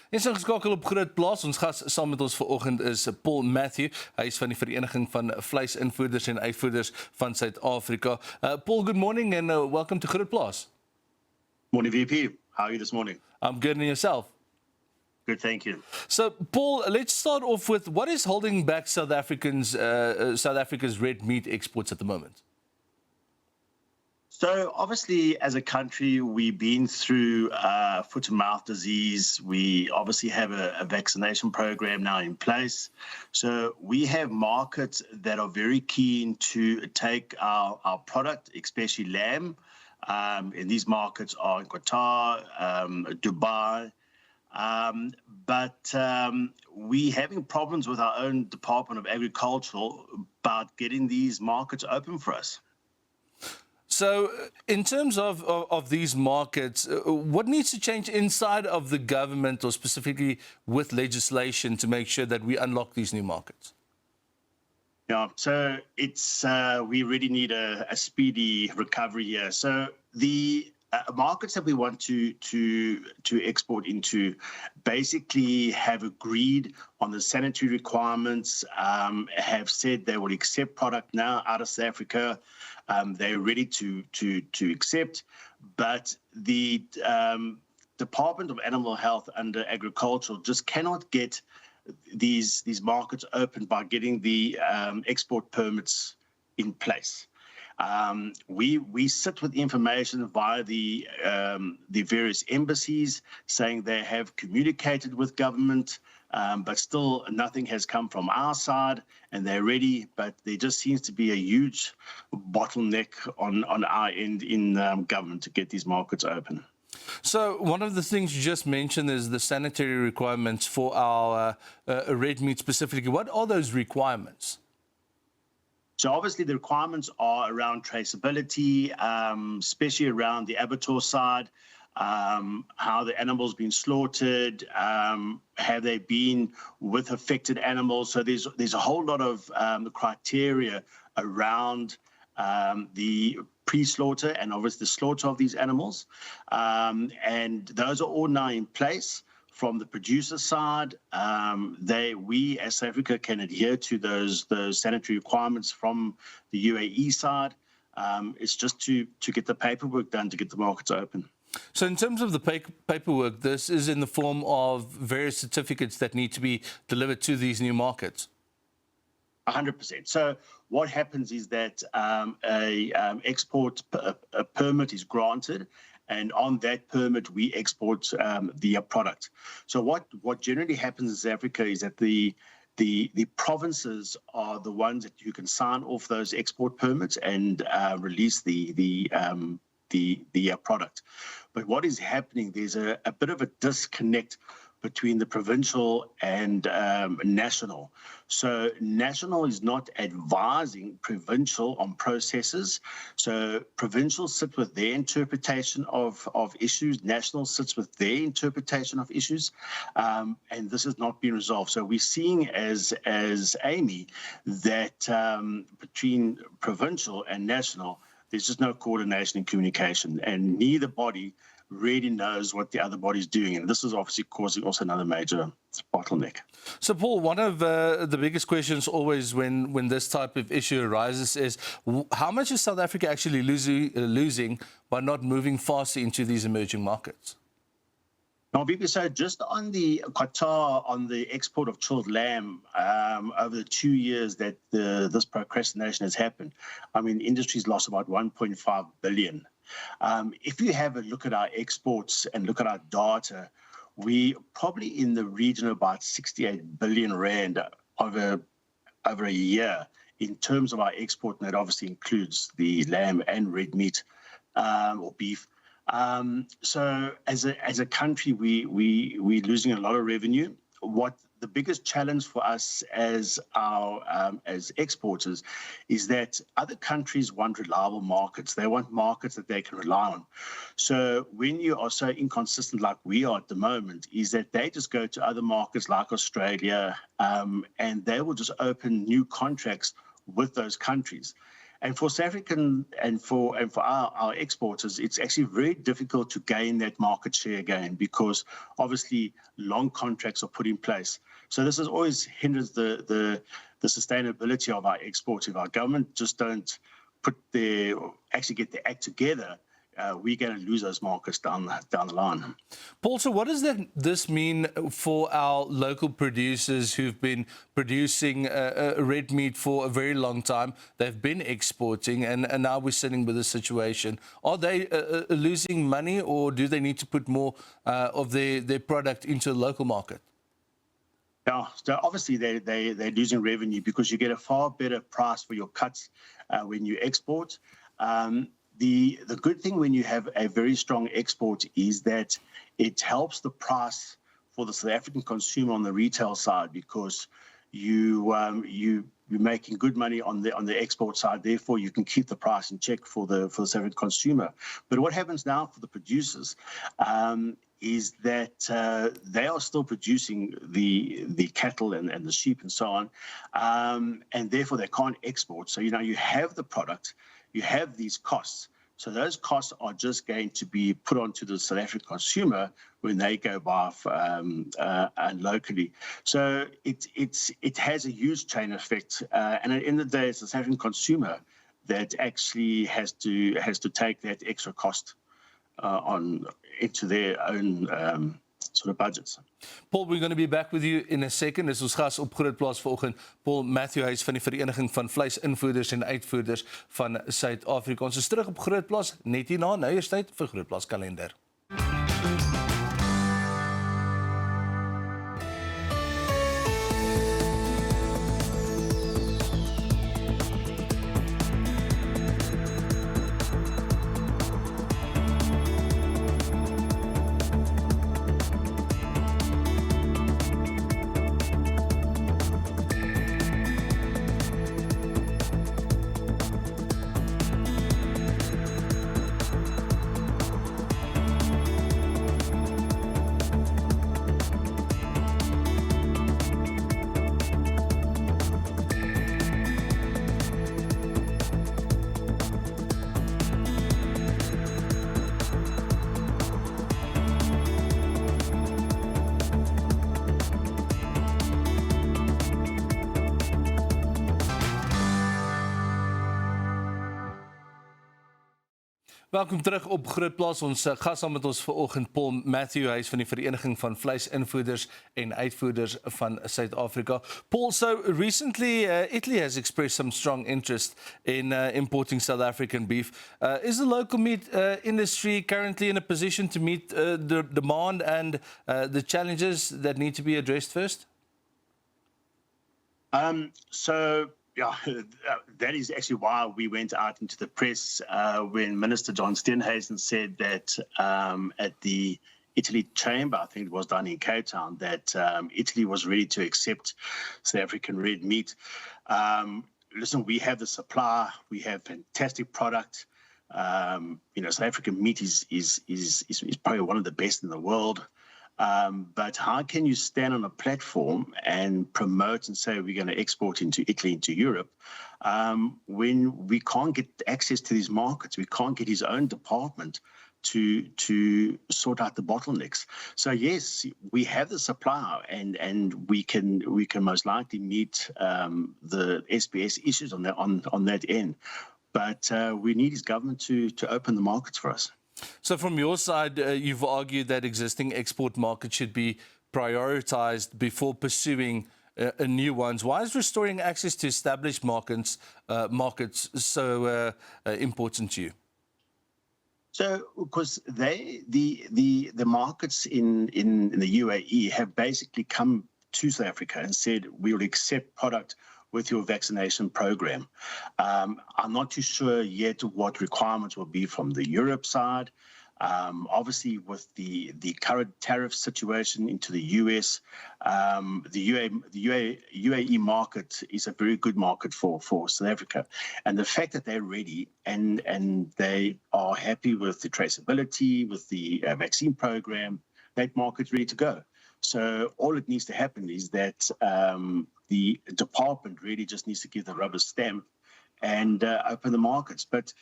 Ons is geskakel op GROOTplaas. Ons gas saam met ons vanoggend is Paul Matthew. Hy is van die Vereniging van Vleisinvoerders en Uitvoerders van Suid-Afrika. Paul, good morning and welcome to GROOTplaas. Morning, VP. How are you this morning? I'm good, and yourself? Good, thank you. So, Paul, let's start off with what is holding back South Africa's red meat exports at the moment? So obviously, as a country, we've been through foot-and-mouth disease. We obviously have a vaccination program now in place. So we have markets that are very keen to take our product, especially lamb. And these markets are in Qatar, Dubai. But we're having problems with our own Department of Agriculture about getting these markets open for us. So in terms of these markets, what needs to change inside of the government or specifically with legislation to make sure that we unlock these new markets? Yeah, so it's we really need a speedy recovery here. So the markets that we want to export into basically have agreed on the sanitary requirements, have said they will accept product now out of South Africa. They're ready to accept, but the Department of Animal Health under Agriculture just cannot get these markets open by getting the export permits in place. We sit with information via the various embassies saying they have communicated with government, but still nothing has come from our side, and they're ready. But there just seems to be a huge bottleneck on our end in government to get these markets open. So one of the things you just mentioned is the sanitary requirements for our red meat specifically. What are those requirements? So obviously the requirements are around traceability, especially around the abattoir side, how the animals been slaughtered, have they been with affected animals. So there's a whole lot of criteria around the pre-slaughter and obviously the slaughter of these animals. And those are all now in place. From the producer side, we as South Africa can adhere to those sanitary requirements from the UAE side. It's just to get the paperwork done to get the markets open. So in terms of the paperwork, this is in the form of various certificates that need to be delivered to these new markets? 100%. So what happens is that export permit is granted, and on that permit, we export the product. So what generally happens in South Africa is that the provinces are the ones that you can sign off those export permits and release the product. But what is happening, there's a bit of a disconnect between the provincial and national. So national is not advising provincial on processes. So provincial sit with their interpretation of issues, national sits with their interpretation of issues, and this has not been resolved. So we're seeing as Amy that between provincial and national, there's just no coordination and communication, and neither body really knows what the other body's doing. And this is obviously causing also another major bottleneck. So, Paul, one of the biggest questions always when this type of issue arises is how much is South Africa actually losing by not moving faster into these emerging markets? Now, VP, so just on the Qatar, on the export of chilled lamb, over the 2 years that this procrastination has happened, I mean, the industry's lost about 1.5 billion. If you have a look at our exports and look at our data, we probably in the region of about 68 billion rand over a year in terms of our export, and that obviously includes the lamb and red meat or beef. So as a country, we're losing a lot of revenue. What the biggest challenge for us as exporters is that other countries want reliable markets. They want markets that they can rely on. So when you are so inconsistent like we are at the moment, is that they just go to other markets like Australia, and they will just open new contracts with those countries. And for South African and for our exporters, it's actually very difficult to gain that market share again because obviously long contracts are put in place. So this has always hindered the sustainability of our exports. If our government just don't actually get the act together, we're going to lose those markets down the line. Paul, so what does this mean for our local producers who've been producing red meat for a very long time? They've been exporting, and now we're sitting with this situation. Are they losing money, or do they need to put more of their product into the local market? Yeah, so obviously they're losing revenue because you get a far better price for your cuts when you export. The good thing when you have a very strong export is that it helps the price for the South African consumer on the retail side because you're making good money on the export side. Therefore, you can keep the price in check for the South African consumer. But what happens now for the producers is that they are still producing the cattle and the sheep and so on, and therefore they can't export. So you have the product. You have these costs. So those costs are just going to be put onto the South African consumer when they go buy and locally. So it has a huge chain effect. And at the end of the day, it's the South African consumer that actually has to take that extra cost into their own sort of budgets. Paul, we're going to be back with you in a second. Dis ons gas op Grootplaas vanoggend, Paul Matthew, hy is van die Vereniging van Vleisinvoerders en Uitvoerders van Suid-Afrika. Ons is terug op Grootplaas net hierna. Nou eers tyd vir Grootplaas kalender. Welkom terug op Grootplaas. Ons gas saam met ons vanoggend Paul Matthew, hy is van die Vereniging van Vleisinvoerders en Uitvoerders van Suid-Afrika. Paul, so recently Italy has expressed some strong interest in importing South African beef. Is the local meat industry currently in a position to meet the demand and the challenges that need to be addressed first? Yeah, that is actually why we went out into the press when Minister John Steenhuisen said that at the Italy Chamber, I think it was done in Cape Town, that Italy was ready to accept South African red meat. Listen, we have the supply, we have fantastic product. South African meat is probably one of the best in the world. But how can you stand on a platform and promote and say we're going to export into Italy, into Europe, when we can't get access to these markets? We can't get his own department to sort out the bottlenecks. So yes, we have the supply, and we can most likely meet the SBS issues on that end. But we need his government to open the markets for us. So from your side, you've argued that existing export markets should be prioritized before pursuing new ones. Why is restoring access to established markets so important to you? So, because the markets in the UAE have basically come to South Africa and said we will accept product with your vaccination program. I'm not too sure yet what requirements will be from the Europe side. Obviously, with the current tariff situation into the US, the UAE market is a very good market for South Africa. And the fact that they're ready and they are happy with the traceability, with the vaccine program, that market's ready to go. So all it needs to happen is that the department really just needs to give the rubber stamp and open the markets. But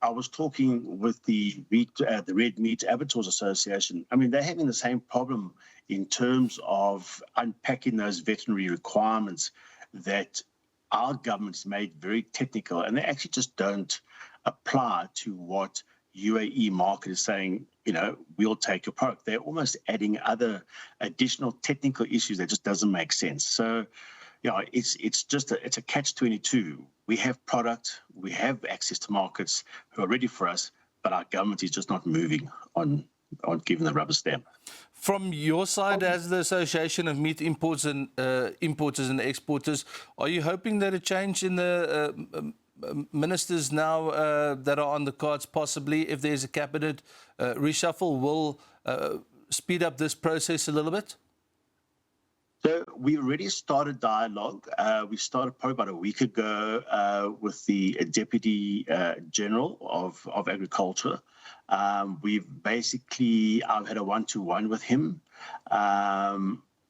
I was talking with the Red Meat Abattoirs Association. I mean, they're having the same problem in terms of unpacking those veterinary requirements that our government's made very technical, and they actually just don't apply to what UAE market is saying, we'll take your product. They're almost adding other additional technical issues that just doesn't make sense. So, it's a catch-22. We have product, we have access to markets who are ready for us, but our government is just not moving on giving the rubber stamp. From your side, as the Association of Meat Importers and Exporters, are you hoping that a change in the ministers now that are on the cards, possibly if there's a cabinet reshuffle, will speed up this process a little bit? So we already started dialogue. We started probably about a week ago with the Deputy General of Agriculture. We've basically, I've had a one-to-one with him.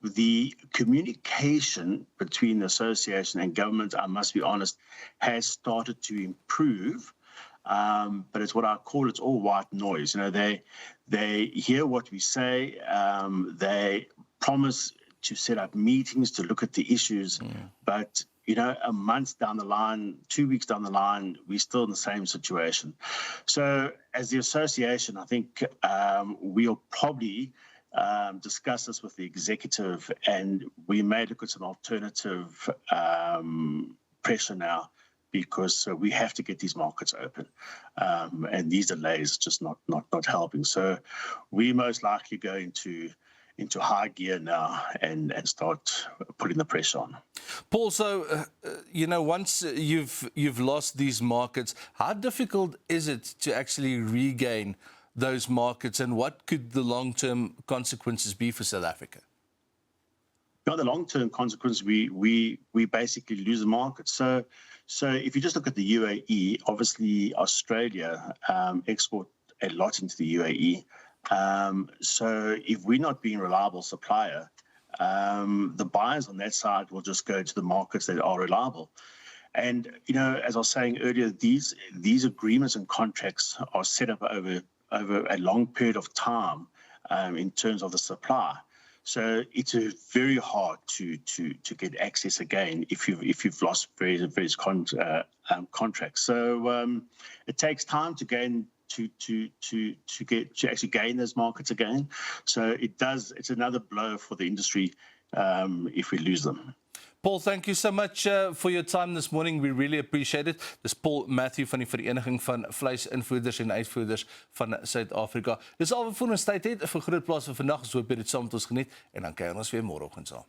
The communication between the association and government, I must be honest, has started to improve. But it's what I call, it's all white noise. They hear what we say. They promise to set up meetings to look at the issues, but a month down the line, 2 weeks down the line, we're still in the same situation. So as the association, I think we'll probably discuss this with the executive, and we may look at some alternative pressure now, because we have to get these markets open, and these delays just not helping. So we're most likely going into high gear now and start putting the pressure on. Paul, so once you've lost these markets, how difficult is it to actually regain those markets, and what could the long-term consequences be for South Africa? The long-term consequence, we basically lose the market. So if you just look at the UAE, obviously Australia export a lot into the UAE. So if we're not being a reliable supplier, the buyers on that side will just go to the markets that are reliable. And, as I was saying earlier, these agreements and contracts are set up over a long period of time in terms of the supply. So it's very hard to get access again if you've lost various contracts. So it takes time to gain to actually gain those markets again. So it's another blow for the industry if we lose them. Paul, thank you so much for your time this morning. We really appreciate it. Dis Paul Matthew van die Vereniging van Vleisinvoerders en Uitvoerders van Suid-Afrika. Dis al wat vir ons tyd het vir Grootplaas vir vandag. So hoop jy dit saam met ons geniet, en dan kyk ons weer môreoggend saam.